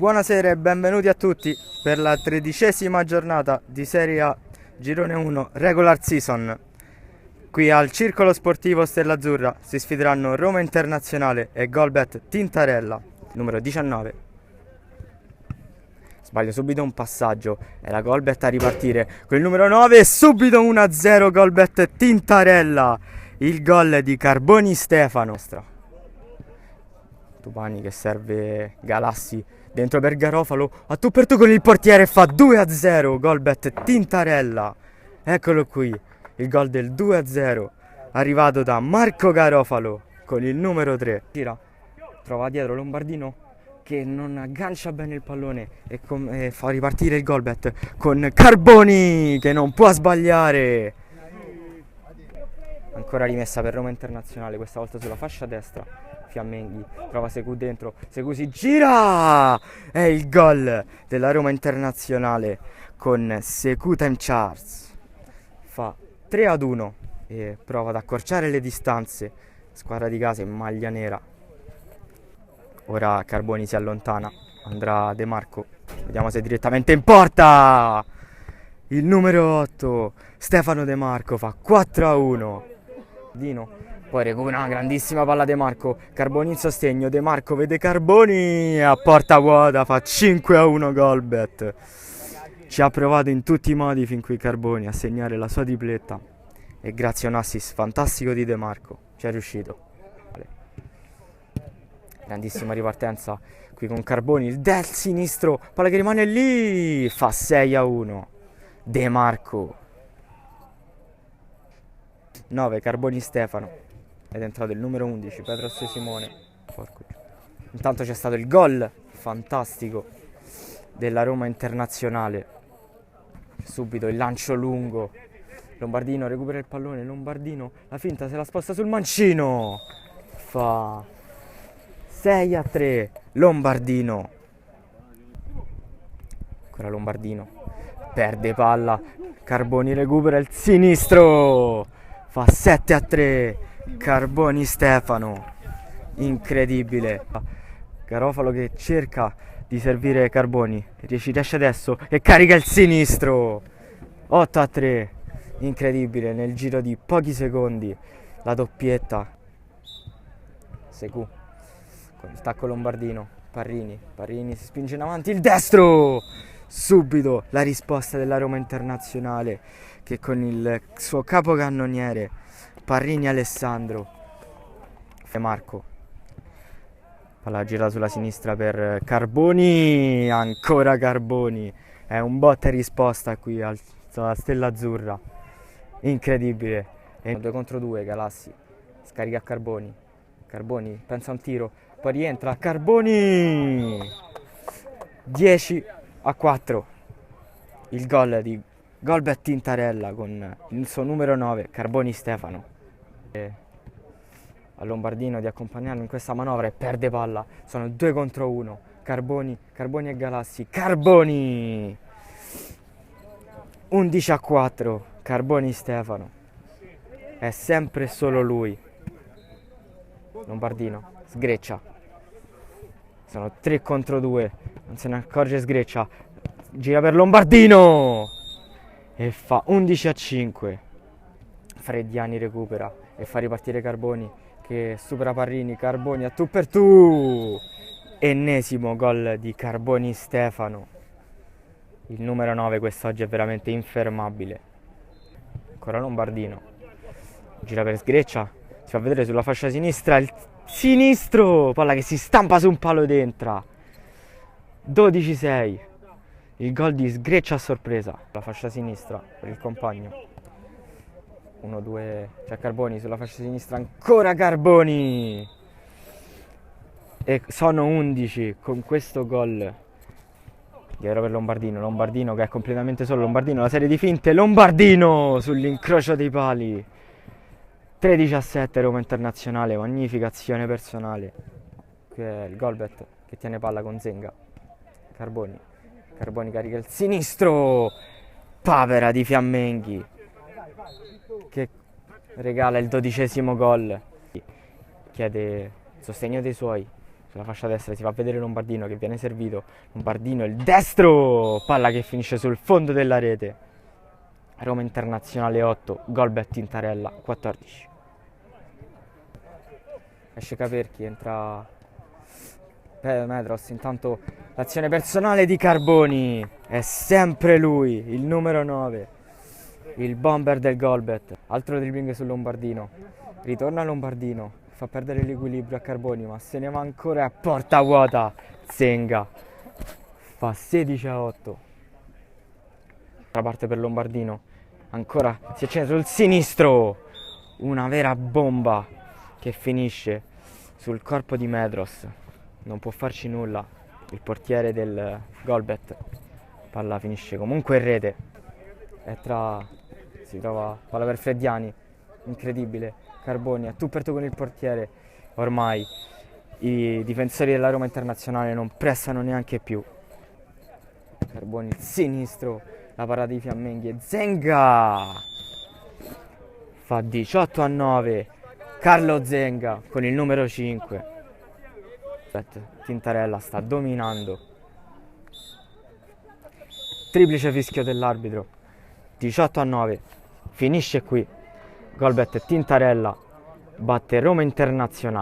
Buonasera e benvenuti a tutti per la 13ª giornata di Serie A Girone 1 Regular Season. Qui al Circolo Sportivo Stella Azzurra si sfideranno Roma Internazionale e Golbet Tintarella, numero 19. Sbaglio subito un passaggio, è la Golbet a ripartire con il numero 9 e subito 1-0 Golbet Tintarella, il gol di Carboni Stefano. Tupani che serve Galassi dentro per Garofalo, a tu per tu con il portiere, fa 2-0 Golbet Tintarella. Eccolo qui, il gol del 2-0 arrivato da Marco Garofalo con il numero 3. Tira, trova dietro Lombardino che non aggancia bene il pallone e fa ripartire il Golbet con Carboni che non può sbagliare. Ancora rimessa per Roma Internazionale, questa volta sulla fascia destra. Fiammenghi prova Sekou dentro, Sekou si gira, è il gol della Roma Internazionale con Sekou Time Charts, fa 3-1 e prova ad accorciare le distanze. Squadra di casa in maglia nera. Ora Carboni si allontana, andrà De Marco, vediamo se direttamente in porta. Il numero 8 Stefano De Marco fa 4-1. Dino poi recupera una grandissima palla De Marco, Carboni in sostegno, De Marco vede Carboni a porta vuota, fa 5-1 Golbet. Ci ha provato in tutti i modi fin qui Carboni a segnare la sua tripletta e grazie a un assist fantastico di De Marco ci è riuscito. Grandissima ripartenza qui con Carboni, il del sinistro, palla che rimane lì, fa 6-1 De Marco. 9 Carboni Stefano. Ed è entrato il numero 11, Petros Simone. Intanto c'è stato il gol fantastico della Roma Internazionale. Subito il lancio lungo. Lombardino recupera il pallone. Lombardino, la finta se la sposta sul mancino. Fa 6-3. Lombardino. Ancora Lombardino. Perde palla. Carboni recupera il sinistro. Fa 7-3. Carboni Stefano, incredibile. Garofalo che cerca di servire Carboni, riesce adesso e carica il sinistro. 8-3, incredibile, nel giro di pochi secondi la doppietta. Sekou con il tacco Lombardino, Parrini si spinge in avanti, il destro. Subito la risposta della Roma Internazionale che con il suo capocannoniere Parrini Alessandro. De Marco, palla gira sulla sinistra per Carboni, ancora Carboni, è un botta e risposta qui alla Stella Azzurra, incredibile. E 2 contro 2 Galassi, scarica a Carboni, Carboni pensa a un tiro, poi rientra Carboni, 10-4, il gol di Golbet Tintarella con il suo numero 9 Carboni Stefano. A Lombardino di accompagnarlo in questa manovra e perde palla, sono 2 contro 1, Carboni e Galassi, Carboni 11-4, Carboni Stefano, è sempre solo lui. Lombardino sgreccia, sono 3 contro 2, non se ne accorge, sgreccia, gira per Lombardino e fa 11-5. Freddiani recupera e fa ripartire Carboni che supera Parrini, Carboni a tu per tu. Ennesimo gol di Carboni Stefano. Il numero 9 quest'oggi è veramente infermabile. Ancora Lombardino. Gira per sgreccia, si fa vedere sulla fascia sinistra il sinistro, palla che si stampa su un palo dentro. 12-6. Il gol di sgreccia a sorpresa. La fascia sinistra per il compagno. 1-2, c'è Carboni sulla fascia sinistra, ancora Carboni e sono 11 con questo gol dietro per Lombardino che è completamente solo, Lombardino la serie di finte, Lombardino sull'incrocio dei pali. 3-17 Roma Internazionale, magnifica azione personale, che è il Golbet che tiene palla con Zenga. Carboni carica il sinistro, papera di Fiammenghi che regala il 12° gol. Chiede il sostegno dei suoi, sulla fascia destra si fa vedere Lombardino che viene servito. Lombardino il destro, palla che finisce sul fondo della rete. Roma Internazionale 8, Golbet Tintarella 14. Esce Caperchi, entra Medros. Intanto l'azione personale di Carboni, è sempre lui, il numero 9, il bomber del Golbet. Altro dribbling sul Lombardino, ritorna Lombardino, fa perdere l'equilibrio a Carboni, ma se ne va ancora a porta vuota. Zenga fa 16-8. Altra parte per Lombardino, ancora si accende sul sinistro, una vera bomba che finisce sul corpo di Medros. Non può farci nulla il portiere del Golbet. Palla finisce comunque in rete. Si trova palla per Freddiani, incredibile. Carboni a tu per tu con il portiere. Ormai i difensori della Roma Internazionale non pressano neanche più. Carboni il sinistro, la parata di Fiammenghi e Zenga fa 18-9. Carlo Zenga con il numero 5. Tintarella sta dominando. Triplice fischio dell'arbitro. 18-9. Finisce qui. Golbet Tintarella batte Roma Internazionale.